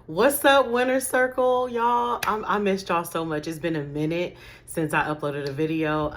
What's up, Winter Circle, y'all? I missed y'all so much. It's been a minute since I uploaded a video.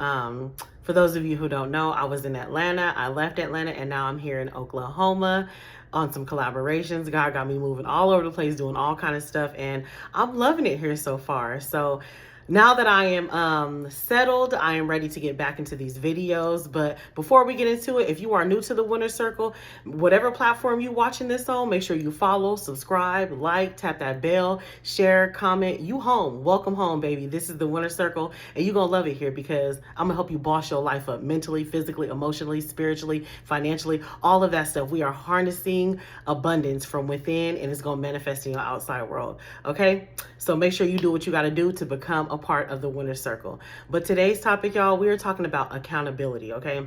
For those of you who don't know, I was in Atlanta. I left Atlanta and now I'm here in Oklahoma on some collaborations. God got me moving all over the place, doing all kind of stuff, and I'm loving it here so far. So now that I am settled, I am ready to get back into these videos. But before we get into it, if you are new to the Winner Circle, whatever platform you watching this on, make sure you follow, subscribe, like, tap that bell, share, comment. You home. Welcome home, baby. This is the Winner Circle, and you're going to love it here because I'm going to help you boss your life up mentally, physically, emotionally, spiritually, financially, all of that stuff. We are harnessing abundance from within, and it's going to manifest in your outside world. Okay? So make sure you do what you got to do to become a part of the Winner Circle. But today's topic, y'all, we are talking about accountability, okay?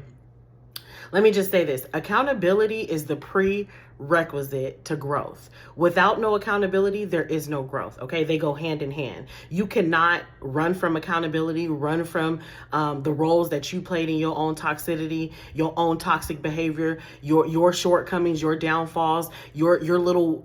Let me just say this. Accountability is the prerequisite to growth. Without no accountability, there is no growth, okay? They go hand in hand. You cannot run from accountability, run from the roles that you played in your own toxicity, your own toxic behavior, your shortcomings, your downfalls, your little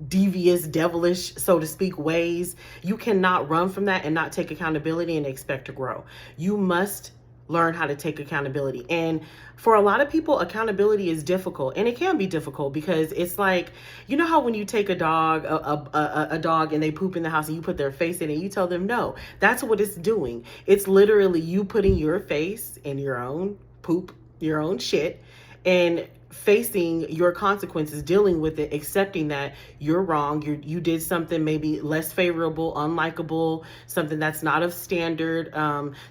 devious, devilish, so to speak, ways. You cannot run from that and not take accountability and expect to grow. You must learn how to take accountability. And for a lot of people, accountability is difficult, and it can be difficult because it's like, you know how when you take a dog, a dog, and they poop in the house and you put their face in it, you tell them no. That's what it's doing. It's literally you putting your face in your own poop, your own shit, and facing your consequences, dealing with it, accepting that you're wrong, you did something maybe less favorable, unlikable, something that's not of standard,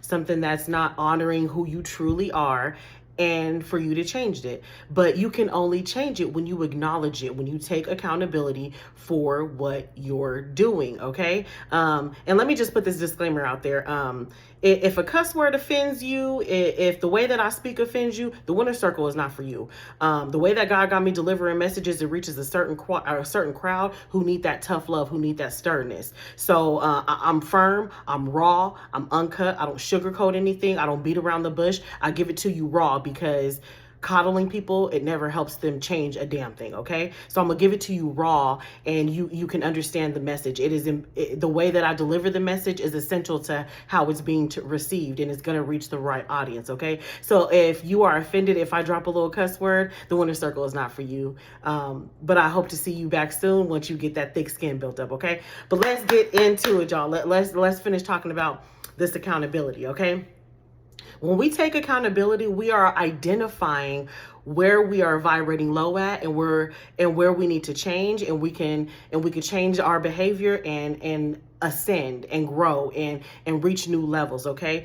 something that's not honoring who you truly are, and for you to change it. But you can only change it when you acknowledge it, when you take accountability for what you're doing, okay? And let me just put this disclaimer out there. If a cuss word offends you, if the way that I speak offends you, the Winner Circle is not for you. The way that God got me delivering messages, it reaches a certain crowd who need that tough love, who need that sternness. So I'm firm, I'm raw, I'm uncut, I don't sugarcoat anything, I don't beat around the bush, I give it to you raw because coddling people, it never helps them change a damn thing, okay? So I'm gonna give it to you raw, and you can understand the message. The way that I deliver the message is essential to how it's being received, and it's gonna reach the right audience, okay? So if you are offended if I drop a little cuss word, the Winner Circle is not for you. But I hope to see you back soon once you get that thick skin built up, okay? But let's get into it, y'all. Let's finish talking about this accountability, okay? When we take accountability, we are identifying where we are vibrating low at and where we need to change, and we can change our behavior and ascend and grow and reach new levels, okay?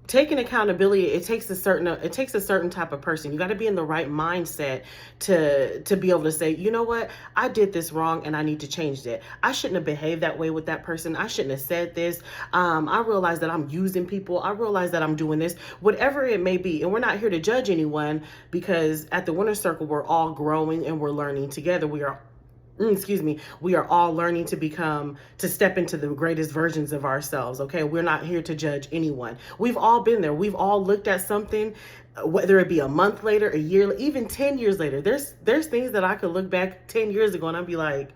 Taking accountability, it takes a certain type of person. You got to be in the right mindset to be able to say, you know what, I did this wrong and I need to change that. I shouldn't have behaved that way with that person. I shouldn't have said this. I realize that I'm using people. I realize that I'm doing this, whatever it may be. And we're not here to judge anyone, because at the Winner Circle, we're all growing and we're learning together. We are all learning to step into the greatest versions of ourselves, okay? We're not here to judge anyone. We've all been there. We've all looked at something, whether it be a month later, a year, even 10 years later. There's things that I could look back 10 years ago and I'd be like,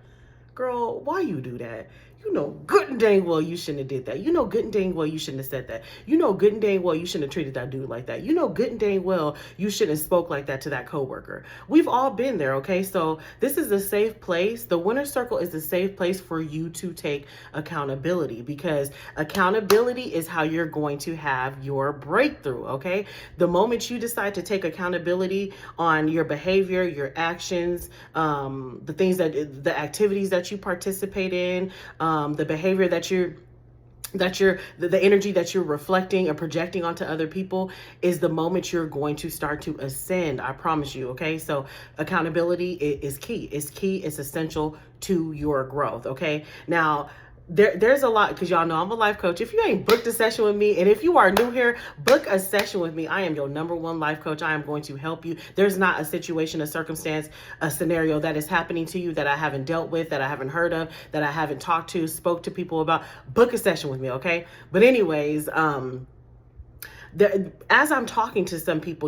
girl, why you do that? You know good and dang well you shouldn't have did that. You know good and dang well you shouldn't have said that. You know good and dang well you shouldn't have treated that dude like that. You know good and dang well you shouldn't have spoke like that to that coworker. We've all been there, okay? So this is a safe place. The Winner Circle is a safe place for you to take accountability, because accountability is how you're going to have your breakthrough, okay? The moment you decide to take accountability on your behavior, your actions, the activities that you participate in, the behavior the energy that you're reflecting and projecting onto other people, is the moment you're going to start to ascend. I promise you, okay? So accountability is key. It's key. It's essential to your growth, okay? Now, there's a lot, because y'all know I'm a life coach. If you ain't booked a session with me, and if you are new here, book a session with me. I am your #1 life coach. I am going to help you. There's not a situation, a circumstance, a scenario that is happening to you that I haven't dealt with, that I haven't heard of, that I haven't talked to, spoke to people about. Book a session with me, okay? But anyways, as I'm talking to some people,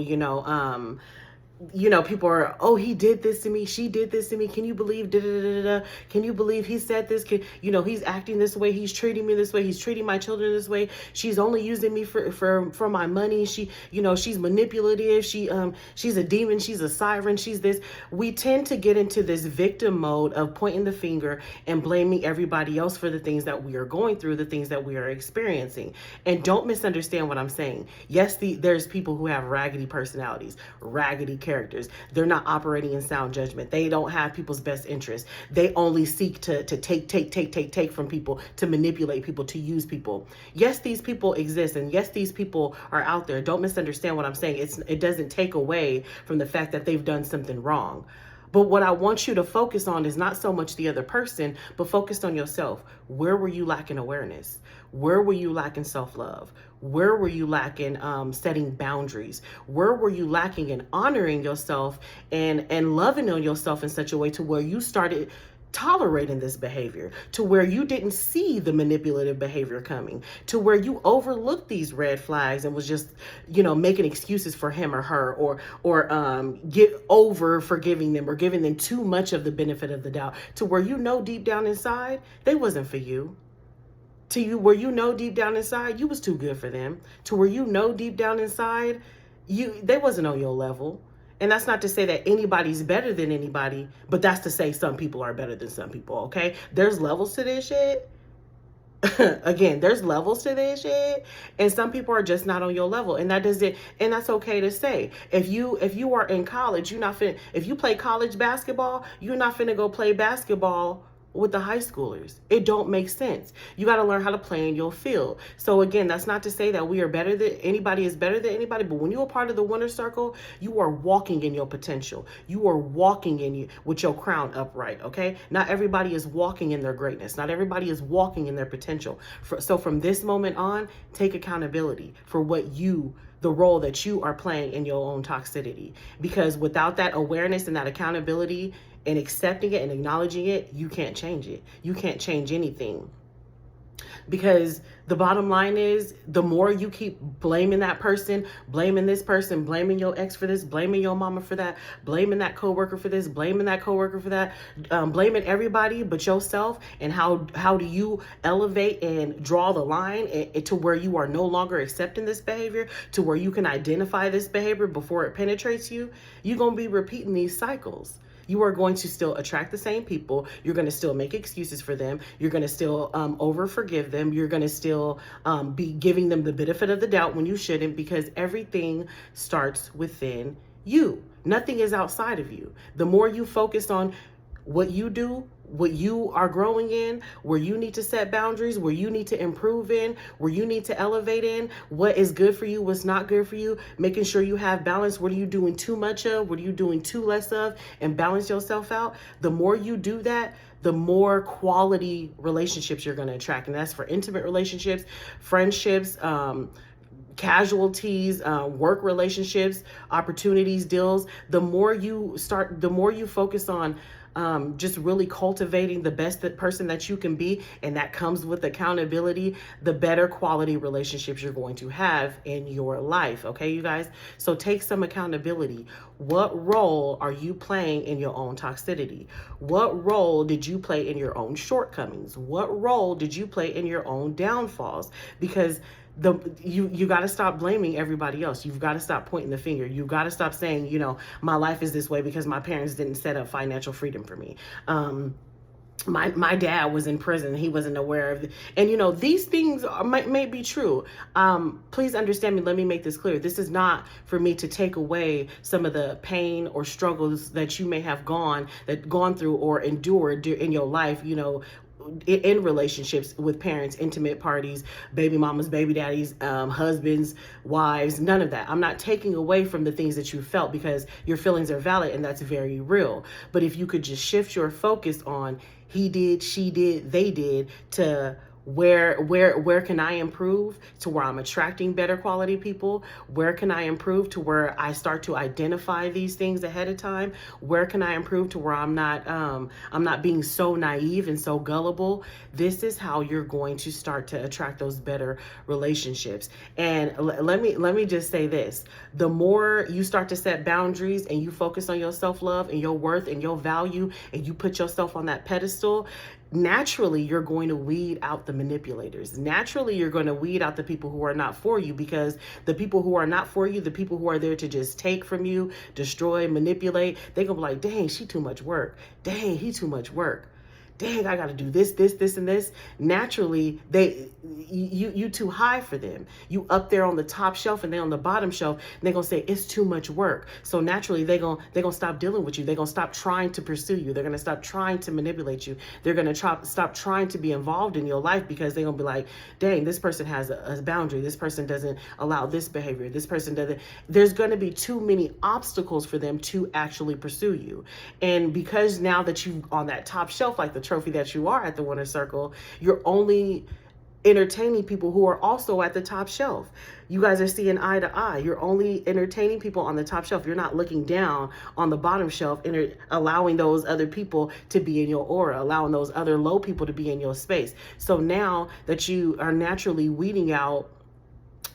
people are, oh, he did this to me, she did this to me, can you believe da da da da, can you believe he said this, he's acting this way, he's treating me this way, he's treating my children this way, she's only using me for my money, she's manipulative, she's a demon, she's a siren, she's this. We tend to get into this victim mode of pointing the finger and blaming everybody else for the things that we are going through, the things that we are experiencing. And don't misunderstand what I'm saying. Yes, there's people who have raggedy personalities, raggedy characters. They're not operating in sound judgment. They don't have people's best interests. They only seek to take from people, to manipulate people, to use people. Yes, these people exist, and yes, these people are out there. Don't misunderstand what I'm saying. It doesn't take away from the fact that they've done something wrong. But what I want you to focus on is not so much the other person, but focus on yourself. Where were you lacking awareness? Where were you lacking self-love? Where were you lacking setting boundaries? Where were you lacking in honoring yourself and loving on yourself in such a way to where you started tolerating this behavior, to where you didn't see the manipulative behavior coming, to where you overlooked these red flags and was just, making excuses for him or her, or get over forgiving them or giving them too much of the benefit of the doubt, to where deep down inside, they wasn't for you. To you, where deep down inside, you was too good for them. To where deep down inside, they wasn't on your level. And that's not to say that anybody's better than anybody, but that's to say some people are better than some people, okay? There's levels to this shit. Again, there's levels to this shit, and some people are just not on your level, and that's okay to say. If you are in college, if you play college basketball, you're not finna go play basketball with the high schoolers. It don't make sense. You got to learn how to play in your field. So again, that's not to say that anybody is better than anybody, but when you're a part of the winner circle, you are walking in your potential. You are walking with your crown upright, okay? Not everybody is walking in their greatness. Not everybody is walking in their potential. So from this moment on, take accountability for the role that you are playing in your own toxicity. Because without that awareness and that accountability and accepting it and acknowledging it, you can't change it. You can't change anything. Because the bottom line is, the more you keep blaming that person, blaming this person, blaming your ex for this, blaming your mama for that, blaming that coworker for this, blaming that coworker for that, blaming everybody but yourself, and how do you elevate and draw the line to where you are no longer accepting this behavior, to where you can identify this behavior before it penetrates you, you're going to be repeating these cycles. You are going to still attract the same people. You're going to still make excuses for them. You're going to still over forgive them. You're going to still be giving them the benefit of the doubt when you shouldn't, because everything starts within you. Nothing is outside of you. The more you focus on what you do, what you are growing in, where you need to set boundaries, where you need to improve in, where you need to elevate in, what is good for you, what's not good for you, making sure you have balance. What are you doing too much of? What are you doing too less of? And balance yourself out. The more you do that, the more quality relationships you're going to attract. And that's for intimate relationships, friendships, casualties, work relationships, opportunities, deals. The more you focus on just really cultivating the best person that you can be, and that comes with accountability, the better quality relationships you're going to have in your life. Okay, you guys? So take some accountability. What role are you playing in your own toxicity? What role did you play in your own shortcomings? What role did you play in your own downfalls? Because you got to stop blaming everybody else. You've got to stop pointing the finger. You've got to stop saying, my life is this way because my parents didn't set up financial freedom for me. My dad was in prison. He wasn't aware of it. And, these things may be true. Please understand me. Let me make this clear. This is not for me to take away some of the pain or struggles that you may have gone through or endured in your life, in relationships with parents, intimate parties, baby mamas, baby daddies, husbands, wives, none of that. I'm not taking away from the things that you felt, because your feelings are valid and that's very real. But if you could just shift your focus on he did, she did, they did, to Where can I improve to where I'm attracting better quality people? Where can I improve to where I start to identify these things ahead of time? Where can I improve to where I'm not being so naive and so gullible? This is how you're going to start to attract those better relationships. And let me just say this: the more you start to set boundaries and you focus on your self-love and your worth and your value, and you put yourself on that pedestal, naturally you're going to weed out the manipulators. Naturally you're going to weed out the people who are not for you, because the people who are not for you, the people who are there to just take from you, destroy, manipulate, they're gonna be like, dang, she too much work, dang, he too much work, dang, I got to do this, and this. Naturally, you too high for them. You up there on the top shelf and they on the bottom shelf. And they're gonna say it's too much work. So naturally, they're gonna stop dealing with you. They're gonna stop trying to pursue you. They're gonna stop trying to manipulate you. They're gonna stop trying to be involved in your life, because they're gonna be like, dang, this person has a boundary. This person doesn't allow this behavior. This person doesn't. There's gonna be too many obstacles for them to actually pursue you. And because now that you on that top shelf, like the trophy that you are at the winner circle, you're only entertaining people who are also at the top shelf. You guys are seeing eye to eye. You're only entertaining people on the top shelf. You're not looking down on the bottom shelf and allowing those other people to be in your aura, allowing those other low people to be in your space. So now that you are naturally weeding out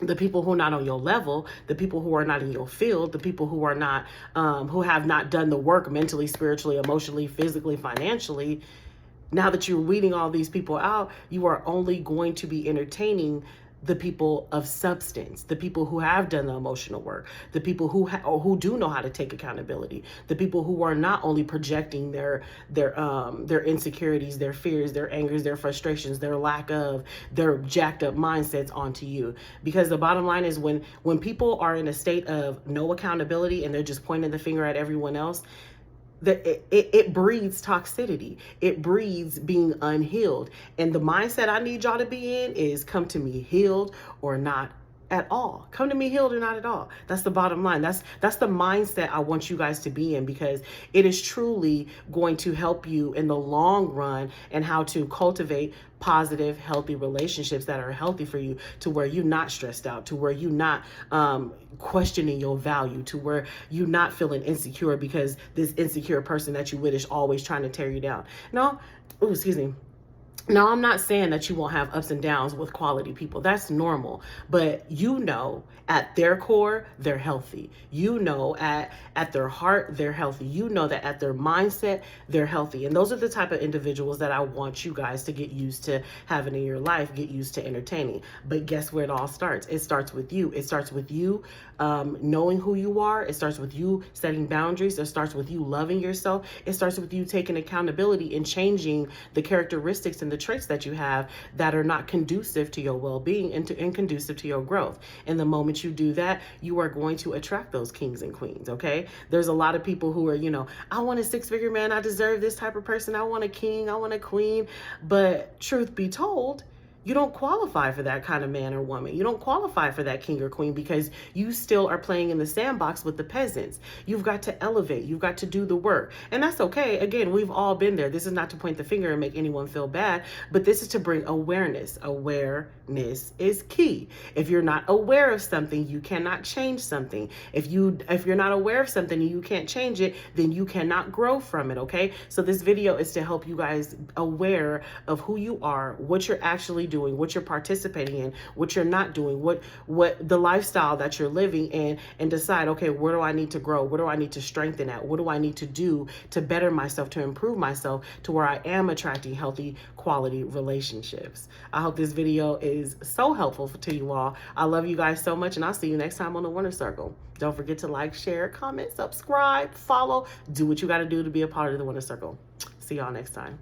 the people who are not on your level, the people who are not in your field, the people who are not, who have not done the work mentally, spiritually, emotionally, physically, financially, now that you're weeding all these people out, you are only going to be entertaining the people of substance, the people who have done the emotional work, the people who do know how to take accountability, the people who are not only projecting their insecurities, their fears, their angers, their frustrations, their lack of, their jacked up mindsets onto you. Because the bottom line is, when people are in a state of no accountability and they're just pointing the finger at everyone else, it breeds toxicity. It breeds being unhealed. And the mindset I need y'all to be in is, come to me healed or not at all. Come to me healed or not at all. That's the bottom line. That's the mindset I want you guys to be in, because it is truly going to help you in the long run and how to cultivate positive, healthy relationships that are healthy for you, to where you're not stressed out, to where you're not questioning your value, to where you're not feeling insecure because this insecure person that you with is always trying to tear you down. No, excuse me. Now, I'm not saying that you won't have ups and downs with quality people. That's normal. But you know, at their core, they're healthy. You know, at their heart, they're healthy. You know that at their mindset, they're healthy. And those are the type of individuals that I want you guys to get used to having in your life, get used to entertaining. But guess where it all starts? It starts with you. It starts with you knowing who you are. It starts with you setting boundaries. It starts with you loving yourself. It starts with you taking accountability and changing the characteristics and the traits that you have that are not conducive to your well-being and conducive to your growth. And the moment you do that, you are going to attract those kings and queens, okay? There's a lot of people who are, I want a six-figure man. I deserve this type of person. I want a king. I want a queen. But truth be told, you don't qualify for that kind of man or woman. You don't qualify for that king or queen, because you still are playing in the sandbox with the peasants. You've got to elevate. You've got to do the work. And that's okay. Again, we've all been there. This is not to point the finger and make anyone feel bad, but this is to bring awareness. Awareness is key. If you're not aware of something, you cannot change something. If you're not aware of something and you can't change it, then you cannot grow from it, okay? So this video is to help you guys aware of who you are, what you're actually doing, what you're participating in, what you're not doing, what the lifestyle that you're living in, and decide, okay, where do I need to grow? Where do I need to strengthen at? What do I need to do to better myself, to improve myself, to where I am attracting healthy, quality relationships? I hope this video is so helpful to you all. I love you guys so much, and I'll see you next time on the Winner Circle. Don't forget to like, share, comment, subscribe, follow, do what you got to do to be a part of the Winner Circle. See y'all next time.